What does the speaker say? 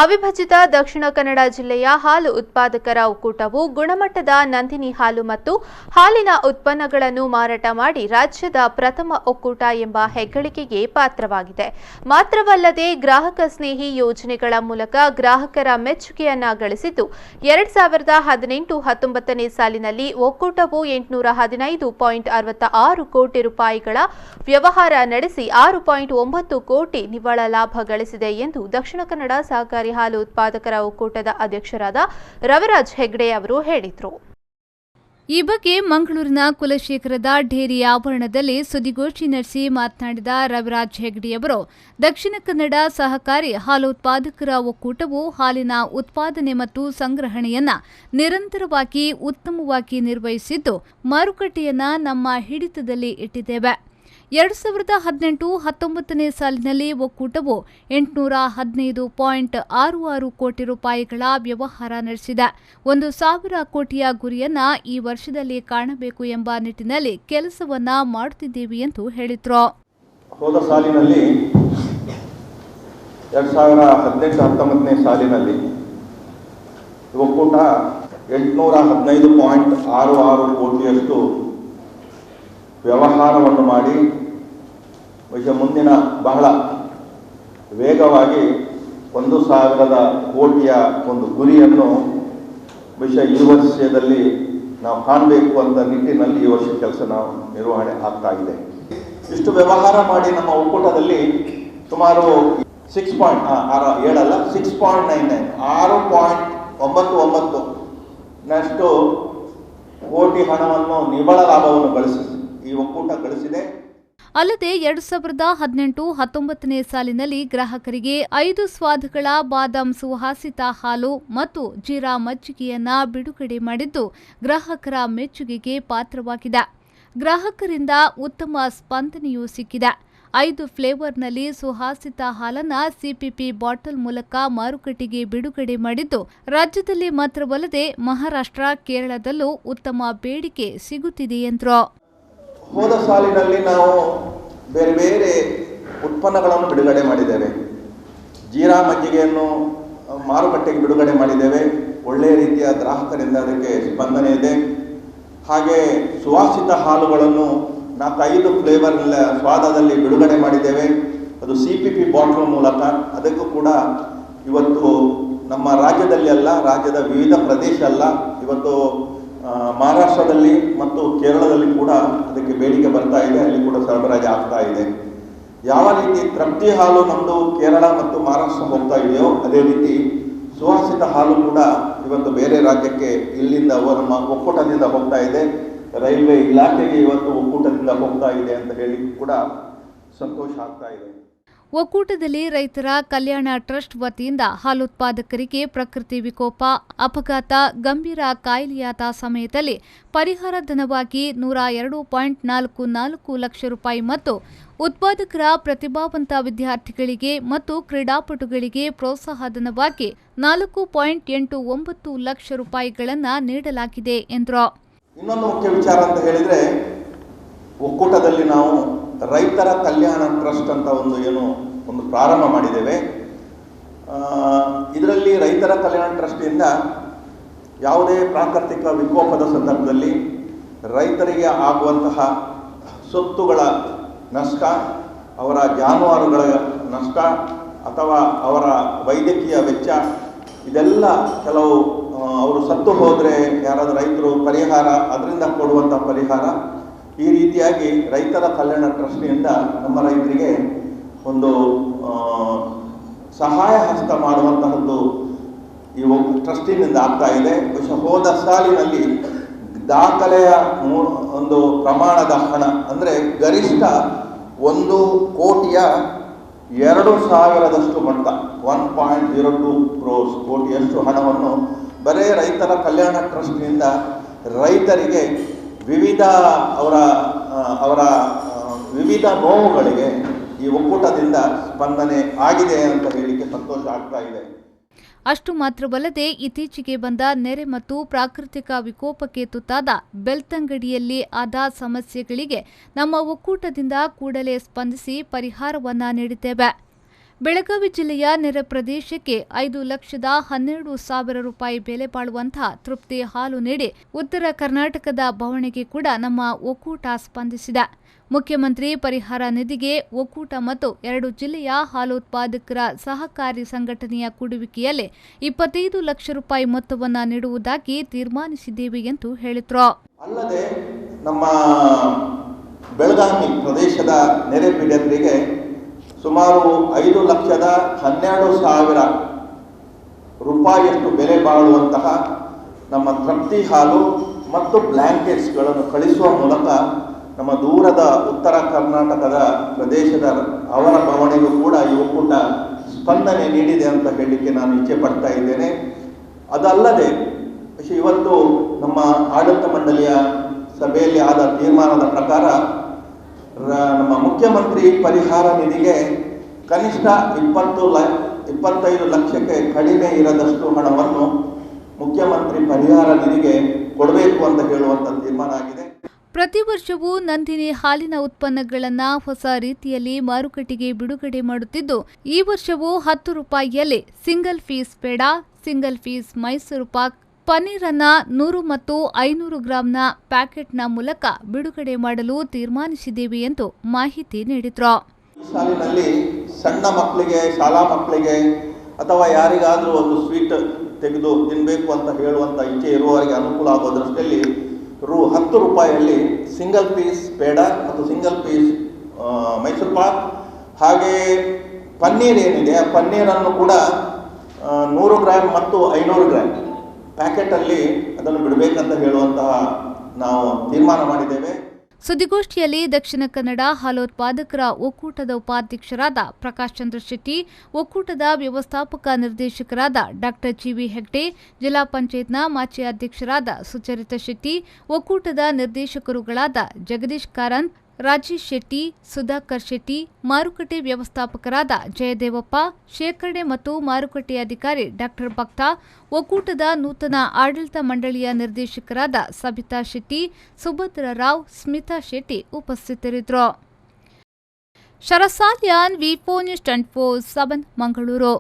ಅವಿಭಜಿತ ದಕ್ಷಿಣ ಕನ್ನಡ ಜಿಲ್ಲೆಯ ಹಾಲು ಉತ್ಪಾದಕರ ಒಕ್ಕೂಟವು ಗುಣಮಟ್ಟದ ನಂದಿನಿ ಹಾಲು ಮತ್ತು ಹಾಲಿನ ಉತ್ಪನ್ನಗಳನ್ನು ಮಾರಾಟ ಮಾಡಿ ರಾಜ್ಯದ ಪ್ರಥಮ ಒಕ್ಕೂಟ ಎಂಬ ಹೆಗ್ಗಳಿಕೆಗೆ ಪಾತ್ರವಾಗಿದೆ. ಮಾತ್ರವಲ್ಲದೆ ಗ್ರಾಹಕ ಸ್ನೇಹಿ ಯೋಜನೆಗಳ ಮೂಲಕ ಗ್ರಾಹಕರ ಮೆಚ್ಚುಗೆಯನ್ನ ಗಳಿಸಿದ್ದು 2018-19 ಸಾಲಿನಲ್ಲಿ ಒಕ್ಕೂಟವು 815.66 ಕೋಟಿ ರೂಪಾಯಿಗಳ ವ್ಯವಹಾರ ನಡೆಸಿ 6.9 ಕೋಟಿ ನಿವ್ವಳ ಲಾಭ ಗಳಿಸಿದೆ ಎಂದು ದಕ್ಷಿಣ ಕನ್ನಡ ಸಹಕಾರಿ ಹಾಲು ಉತ್ಪಾದಕರ ಒಕ್ಕೂಟದ ಅಧ್ಯಕ್ಷರಾದ ರವಿರಾಜ್ ಹೆಗ್ಡೆ ಅವರು ಹೇಳಿದರು. ಈ ಬಗ್ಗೆ ಮಂಗಳೂರಿನ ಕುಲಶೇಖರದ ಡೇರಿ ಆವರಣದಲ್ಲಿ ಸುದ್ದಿಗೋಷ್ಠಿ ನಡೆಸಿ ಮಾತನಾಡಿದ ರವಿರಾಜ್ ಹೆಗ್ಡೆಯವರು, ದಕ್ಷಿಣ ಕನ್ನಡ ಸಹಕಾರಿ ಹಾಲು ಉತ್ಪಾದಕರ ಒಕ್ಕೂಟವು ಹಾಲಿನ ಉತ್ಪಾದನೆ ಮತ್ತು ಸಂಗ್ರಹಣೆಯನ್ನ ನಿರಂತರವಾಗಿ ಉತ್ತಮವಾಗಿ ನಿರ್ವಹಿಸಿದ್ದು ಮಾರುಕಟ್ಟೆಯನ್ನ ನಮ್ಮ ಹಿಡಿತದಲ್ಲಿ ಇಟ್ಟಿದ್ದೇವೆ. 2018-19 ಸಾಲಿನಲ್ಲಿ ಒಕ್ಕೂಟವು 815.66 ಕೋಟಿ ರೂಪಾಯಿಗಳ ವ್ಯವಹಾರ ನಡೆಸಿದೆ. 1,000 ಕೋಟಿಯ ಗುರಿಯನ್ನ ಈ ವರ್ಷದಲ್ಲಿ ಕಾಣಬೇಕು ಎಂಬ ನಿಟ್ಟಿನಲ್ಲಿ ಕೆಲಸವನ್ನ ಮಾಡುತ್ತಿದ್ದೇವೆ ಎಂದು ಹೇಳಿದರು. ಹೋದ ಸಾಲಿನಲ್ಲಿ 2018-19 ಸಾಲಿನಲ್ಲಿ ಒಕ್ಕೂಟ 815.66 ಕೋಟಿಯಷ್ಟು ವ್ಯವಹಾರವನ್ನು ಮಾಡಿ ಮುಂದಿನ ಬಹಳ ವೇಗವಾಗಿ 1,000 ಕೋಟಿಯ ಒಂದು ಗುರಿಯನ್ನು ಈ ವರ್ಷದಲ್ಲಿ ನಾವು ಕಾಣಬೇಕು ಅಂತ ನಿಟ್ಟಿನಲ್ಲಿ ಈ ವರ್ಷ ಕೆಲಸ ನಾವು ನಿರ್ವಹಣೆ ಆಗ್ತಾ ಇದೆ. ಇಷ್ಟು ವ್ಯವಹಾರ ಮಾಡಿ ನಮ್ಮ ಒಕ್ಕೂಟದಲ್ಲಿ ಸುಮಾರು 6.99 ನಷ್ಟು ಕೋಟಿ ಹಣವನ್ನು ನಿವ್ವಳ ಲಾಭವನ್ನು ಈ ಒಕ್ಕೂಟ ಗಳಿಸಿದೆ. ಅಲ್ಲದೆ 2018-19 ಸಾಲಿನಲ್ಲಿ ಗ್ರಾಹಕರಿಗೆ 5 ಸ್ವಾದಗಳ ಬಾದಾಮ್ ಸುವಾಸಿತ ಹಾಲು ಮತ್ತು ಜೀರಾ ಮಜ್ಜಿಗೆಯನ್ನ ಬಿಡುಗಡೆ ಮಾಡಿದ್ದು ಗ್ರಾಹಕರ ಮೆಚ್ಚುಗೆಗೆ ಪಾತ್ರವಾಗಿದೆ. ಗ್ರಾಹಕರಿಂದ ಉತ್ತಮ ಸ್ಪಂದನೆಯೂ ಸಿಕ್ಕಿದೆ. 5 ಫ್ಲೇವರ್ನಲ್ಲಿ ಸುವಾಸಿತ ಹಾಲನ್ನ ಸಿಪಿಪಿ ಬಾಟಲ್ ಮೂಲಕ ಮಾರುಕಟ್ಟೆಗೆ ಬಿಡುಗಡೆ ಮಾಡಿದ್ದು ರಾಜ್ಯದಲ್ಲಿ ಮಾತ್ರವಲ್ಲದೆ ಮಹಾರಾಷ್ಟ್ರ, ಕೇರಳದಲ್ಲೂ ಉತ್ತಮ ಬೇಡಿಕೆ ಸಿಗುತ್ತಿದೆ ಎಂದರು. ಹೋದ ಸಾಲಿನಲ್ಲಿ ನಾವು ಬೇರೆ ಬೇರೆ ಉತ್ಪನ್ನಗಳನ್ನು ಬಿಡುಗಡೆ ಮಾಡಿದ್ದೇವೆ. ಜೀರಾ ಮಜ್ಜಿಗೆಯನ್ನು ಮಾರುಕಟ್ಟೆಗೆ ಬಿಡುಗಡೆ ಮಾಡಿದ್ದೇವೆ. ಒಳ್ಳೆಯ ರೀತಿಯ ಗ್ರಾಹಕರಿಂದ ಅದಕ್ಕೆ ಸ್ಪಂದನೆ ಇದೆ. ಹಾಗೆ ಸುವಾಸಿತ ಹಾಲುಗಳನ್ನು 4-5 ಫ್ಲೇವರ್ ಸ್ವಾದದಲ್ಲಿ ಬಿಡುಗಡೆ ಮಾಡಿದ್ದೇವೆ. ಅದು ಸಿಪಿಪಿ ಬಾಟಲ್ ಮೂಲಕ. ಅದಕ್ಕೂ ಕೂಡ ಇವತ್ತು ನಮ್ಮ ರಾಜ್ಯದಲ್ಲಿ ಅಲ್ಲ, ರಾಜ್ಯದ ವಿವಿಧ ಪ್ರದೇಶ ಅಲ್ಲ, ಇವತ್ತು ಮಹಾರಾಷ್ಟ್ರದಲ್ಲಿ ಮತ್ತು ಕೇರಳದಲ್ಲಿ ಕೂಡ ಅದಕ್ಕೆ ಬೇಡಿಕೆ ಬರ್ತಾ ಇದೆ. ಅಲ್ಲಿ ಕೂಡ ಸರಬರಾಜು ಆಗ್ತಾ ಇದೆ. ಯಾವ ರೀತಿ ತೃಪ್ತಿ ಹಾಲು ನಮ್ಮದು ಕೇರಳ ಮತ್ತು ಮಹಾರಾಷ್ಟ್ರ ಹೋಗ್ತಾ ಇದೆಯೋ ಅದೇ ರೀತಿ ಸುವಾಸಿತ ಹಾಲು ಕೂಡ ಇವತ್ತು ಬೇರೆ ರಾಜ್ಯಕ್ಕೆ ಇಲ್ಲಿಂದ ನಮ್ಮ ಒಕ್ಕೂಟದಿಂದ ಹೋಗ್ತಾ ಇದೆ. ರೈಲ್ವೆ ಇಲಾಖೆಗೆ ಇವತ್ತು ಒಕ್ಕೂಟದಿಂದ ಹೋಗ್ತಾ ಇದೆ ಅಂತ ಹೇಳಿ ಕೂಡ ಸಂತೋಷ ಆಗ್ತಾ ಇದೆ. ಒಕ್ಕೂಟದಲ್ಲಿ ರೈತರ ಕಲ್ಯಾಣ ಟ್ರಸ್ಟ್ ವತಿಯಿಂದ ಹಾಲುತ್ಪಾದಕರಿಗೆ ಪ್ರಕೃತಿ ವಿಕೋಪ, ಅಪಘಾತ, ಗಂಭೀರ ಕಾಯಿಲೆಯಾದ ಸಮಯದಲ್ಲಿ ಪರಿಹಾರ ಧನವಾಗಿ 102.44 ಲಕ್ಷ ರೂಪಾಯಿ ಮತ್ತು ಉತ್ಪಾದಕರ ಪ್ರತಿಭಾವಂತ ವಿದ್ಯಾರ್ಥಿಗಳಿಗೆ ಮತ್ತು ಕ್ರೀಡಾಪಟುಗಳಿಗೆ ಪ್ರೋತ್ಸಾಹಧನವಾಗಿ 4.89 ಲಕ್ಷ ರೂಪಾಯಿಗಳನ್ನು ನೀಡಲಾಗಿದೆ ಎಂದರು. ಇನ್ನೊಂದು ಮುಖ್ಯ ವಿಚಾರ ಅಂತ ಹೇಳಿದ್ರೆ, ಒಕ್ಕೂಟದಲ್ಲಿ ನಾವು ರೈತರ ಕಲ್ಯಾಣ ಟ್ರಸ್ಟ್ ಅಂತ ಒಂದು ಪ್ರಾರಂಭ ಮಾಡಿದ್ದೇವೆ. ಇದರಲ್ಲಿ ರೈತರ ಕಲ್ಯಾಣ ಟ್ರಸ್ಟಿಂದ ಯಾವುದೇ ಪ್ರಾಕೃತಿಕ ವಿಕೋಪದ ಸಂದರ್ಭದಲ್ಲಿ ರೈತರಿಗೆ ಆಗುವಂತಹ ಸೊತ್ತುಗಳ ನಷ್ಟ, ಅವರ ಜಾನುವಾರುಗಳ ನಷ್ಟ ಅಥವಾ ಅವರ ವೈದ್ಯಕೀಯ ವೆಚ್ಚ, ಇದೆಲ್ಲ ಕೆಲವು ಅವರು ಸತ್ತು ಹೋದರೆ ಯಾರಾದರೂ ರೈತರು ಪರಿಹಾರ, ಅದರಿಂದ ಕೊಡುವಂಥ ಪರಿಹಾರ, ಈ ರೀತಿಯಾಗಿ ರೈತರ ಕಲ್ಯಾಣ ಟ್ರಸ್ಟಿನಿಂದ ನಮ್ಮ ರೈತರಿಗೆ ಒಂದು ಸಹಾಯ ಹಸ್ತ ಮಾಡುವಂತಹದ್ದು ಈ ಟ್ರಸ್ಟಿನಿಂದ ಆಗ್ತಾ ಇದೆ. ಹೋದ ಸಾಲಿನಲ್ಲಿ ದಾಖಲೆಯ ಒಂದು ಪ್ರಮಾಣದ ಹಣ ಅಂದರೆ ಗರಿಷ್ಠ 1 ಕೋಟಿಯ 2,000ದಷ್ಟು ಮಟ್ಟ 1.02 ಕ್ರೋರ್ಸ್ ಕೋಟಿಯಷ್ಟು ಹಣವನ್ನು ಬರೇ ರೈತರ ಕಲ್ಯಾಣ ಟ್ರಸ್ಟ್ನಿಂದ ರೈತರಿಗೆ ವಿವಿಧ ಅವರ ವಿವಿಧ ನೋವುಗಳಿಗೆ ಈ ಒಕ್ಕೂಟದಿಂದ ಸ್ಪಂದನೆ ಆಗಿದೆ ಅಂತ ಹೇಳಿಕ್ಕೆ ಸಂತೋಷ ಆಗ್ತಾ ಇದೆ. ಅಷ್ಟು ಮಾತ್ರವಲ್ಲದೆ ಇತ್ತೀಚೆಗೆ ಬಂದ ನೆರೆ ಮತ್ತು ಪ್ರಾಕೃತಿಕ ವಿಕೋಪಕ್ಕೆ ತುತ್ತಾದ ಬೆಳ್ತಂಗಡಿಯಲ್ಲಿ ಆದ ಸಮಸ್ಯೆಗಳಿಗೆ ನಮ್ಮ ಒಕ್ಕೂಟದಿಂದ ಕೂಡಲೇ ಸ್ಪಂದಿಸಿ ಪರಿಹಾರವನ್ನ ನೀಡಿದ್ದೇವೆ. ಬೆಳಗಾವಿ ಜಿಲ್ಲೆಯ ನೆರೆ ಪ್ರದೇಶಕ್ಕೆ 5,12,000 ರೂಪಾಯಿ ಬೆಲೆ ಬಾಳುವಂತಹ ತೃಪ್ತಿ ಹಾಲು ನೀಡಿ ಉತ್ತರ ಕರ್ನಾಟಕದ ಬವಣೆಗೆ ಕೂಡ ನಮ್ಮ ಒಕ್ಕೂಟ ಸ್ಪಂದಿಸಿದೆ. ಮುಖ್ಯಮಂತ್ರಿ ಪರಿಹಾರ ನಿಧಿಗೆ ಒಕ್ಕೂಟ ಮತ್ತು 2 ಜಿಲ್ಲೆಯ ಹಾಲು ಉತ್ಪಾದಕರ ಸಹಕಾರಿ ಸಂಘಟನೆಯ ಕೂಡುವಿಕೆಯಲ್ಲಿ 25 ಲಕ್ಷ ರೂಪಾಯಿ ಮೊತ್ತವನ್ನು ನೀಡುವುದಾಗಿ ತೀರ್ಮಾನಿಸಿದ್ದೇವೆ ಎಂದು ಹೇಳಿದರು. ಅಲ್ಲದೆ ನಮ್ಮ ಬೆಳಗಾವಿ ಪ್ರದೇಶದ ನೆರೆ ಪೀಡಿತರಿಗೆ ಸುಮಾರು 5,12,000 ರೂಪಾಯಿಯಷ್ಟು ಬೆಲೆ ಬಾಳುವಂತಹ ನಮ್ಮ ತೃಪ್ತಿ ಹಾಲು ಮತ್ತು ಬ್ಲ್ಯಾಂಕೆಟ್ಸ್ಗಳನ್ನು ಕಳಿಸುವ ಮೂಲಕ ನಮ್ಮ ದೂರದ ಉತ್ತರ ಕರ್ನಾಟಕದ ಪ್ರದೇಶದ ಅವರ ಬವಣೆಗೂ ಕೂಡ ಈ ಒಕ್ಕೂಟ ಸ್ಪಂದನೆ ನೀಡಿದೆ ಅಂತ ಹೇಳಲಿಕ್ಕೆ ನಾನು ಇಚ್ಛೆ ಪಡ್ತಾ ಇದ್ದೇನೆ. ಅದಲ್ಲದೆ ಇವತ್ತು ನಮ್ಮ ಆಡಳಿತ ಮಂಡಳಿಯ ಸಭೆಯಲ್ಲಿ ಆದ ತೀರ್ಮಾನದ ಪ್ರಕಾರ ನಮ್ಮ ಮುಖ್ಯಮಂತ್ರಿ ಪರಿಹಾರ ನಿಧಿಗೆ ಕನಿಷ್ಠ 25 ಲಕ್ಷಕ್ಕೆ ಕಡಿಮೆ ಇರದಷ್ಟು ಹಣವನ್ನು ಮುಖ್ಯಮಂತ್ರಿ ಪರಿಹಾರ ನಿಧಿಗೆ ಕೊಡಬೇಕು ಅಂತ ಹೇಳುವಂತ ತೀರ್ಮಾನ ಆಗಿದೆ. ಪ್ರತಿ ವರ್ಷವೂ ನಂದಿನಿ ಹಾಲಿನ ಉತ್ಪನ್ನಗಳನ್ನು ಹೊಸ ರೀತಿಯಲ್ಲಿ ಮಾರುಕಟ್ಟೆಗೆ ಬಿಡುಗಡೆ ಮಾಡುತ್ತಿದ್ದು, ಈ ವರ್ಷವೂ 10 ರೂಪಾಯಿಯಲ್ಲಿ single piece peda, single piece Mysore pak, ಪನ್ನೀರನ್ನ 100 ಮತ್ತು 500 ಗ್ರಾಂನ ಪ್ಯಾಕೆಟ್ನ ಮೂಲಕ ಬಿಡುಗಡೆ ಮಾಡಲು ತೀರ್ಮಾನಿಸಿದ್ದೇವೆ ಎಂದು ಮಾಹಿತಿ ನೀಡಿದರು. ಈ ಸಾಲಿನಲ್ಲಿ ಸಣ್ಣ ಮಕ್ಕಳಿಗೆ, ಶಾಲಾ ಮಕ್ಕಳಿಗೆ ಅಥವಾ ಯಾರಿಗಾದರೂ ಒಂದು ಸ್ವೀಟ್ ತೆಗೆದು ತಿನ್ನಬೇಕು ಅಂತ ಹೇಳುವಂಥ ಇಚ್ಛೆ ಇರುವವರಿಗೆ ಅನುಕೂಲ ಆಗೋ ದೃಷ್ಟಿಯಲ್ಲಿ 10 ರೂಪಾಯಿಯಲ್ಲಿ ಸಿಂಗಲ್ ಪೀಸ್ ಪೇಡ ಮತ್ತು ಸಿಂಗಲ್ ಪೀಸ್ ಮೈಸೂರು ಪಾಕ್, ಹಾಗೆ ಪನ್ನೀರ್ ಏನಿದೆ ಆ ಪನ್ನೀರನ್ನು ಕೂಡ 100 ಗ್ರಾಂ ಮತ್ತು 500 ಗ್ರಾಂ ಪ್ಯಾಕೆಟಲ್ಲಿ ಅದನ್ನು ಬಿಡಬೇಕಂತ ಹೇಳುವಂತಹ ನಾವು ತೀರ್ಮಾನ ಮಾಡಿದ್ದೇವೆ. ಸುದ್ದಿಗೋಷ್ಠಿಯಲ್ಲಿ ದಕ್ಷಿಣ ಕನ್ನಡ ಹಾಲೋತ್ಪಾದಕರ ಒಕ್ಕೂಟದ ಉಪಾಧ್ಯಕ್ಷರಾದ ಪ್ರಕಾಶ್ ಚಂದ್ರ ಶೆಟ್ಟಿ, ಒಕ್ಕೂಟದ ವ್ಯವಸ್ಥಾಪಕ ನಿರ್ದೇಶಕರಾದ ಡಾಕ್ಟರ್ ಜಿವಿ ಹೆಗ್ಡೆ, ಜಿಲ್ಲಾ ಪಂಚಾಯತ್ನ ಮಾಜಿ ಅಧ್ಯಕ್ಷರಾದ ಸುಚರಿತಾ ಶೆಟ್ಟಿ, ಒಕ್ಕೂಟದ ನಿರ್ದೇಶಕರುಗಳಾದ ಜಗದೀಶ್ ಕಾರಂತ್, ರಾಜೇಶ್ ಶೆಟ್ಟಿ, ಸುಧಾಕರ್ ಶೆಟ್ಟಿ, ಮಾರುಕಟ್ಟೆ ವ್ಯವಸ್ಥಾಪಕರಾದ ಜಯದೇವಪ್ಪ, ಶೇಖರಣೆ ಮತ್ತು ಮಾರುಕಟ್ಟೆ ಅಧಿಕಾರಿ ಡಾಕ್ಟರ್ ಭಕ್ತಾ, ಒಕ್ಕೂಟದ ನೂತನ ಆಡಳಿತ ಮಂಡಳಿಯ ನಿರ್ದೇಶಕರಾದ ಸಬಿತಾ ಶೆಟ್ಟಿ, ಸುಭದ್ರ ರಾವ್, ಸ್ಮಿತಾ ಶೆಟ್ಟಿ ಉಪಸ್ಥಿತರಿದ್ದರು. ಶರಸಾಲಿಯಾನ್, ವಿ4 ನ್ಯೂಸ್ 24/7 ಮಂಗಳೂರು.